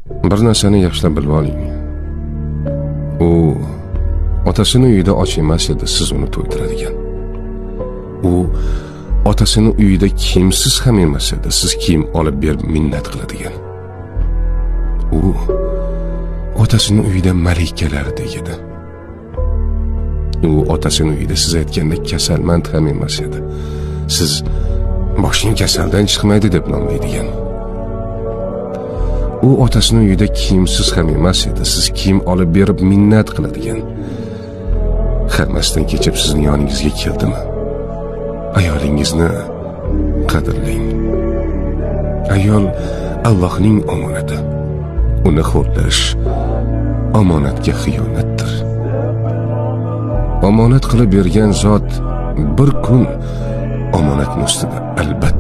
Bir narsani yaxshilab bilib oling. U otasini uyida och emas edi, siz uni to'ydiradigan. U otasini uyida kiyimsiz ham emas edi, siz kiyim olib berib minnat qiladigan. U otasini uyida malikalardek edi. U otasini uyida siz aytgandek kasalmand ham emas edi. Siz boshing kasaldan chiqmaydi deb nomlaydigan. U otasini uyida kiyimsiz ham emas edi, siz kiyim olib berib minnat qiladigan. Hammasidan kechib sizning yoningizga keldimi? Ayolingizni qadrlang. Ayol Allohning omonati. Uni xo'rlash omonatga xiyonatdir. Omonat qilib bergan zot bir kun omonatning ustida albatta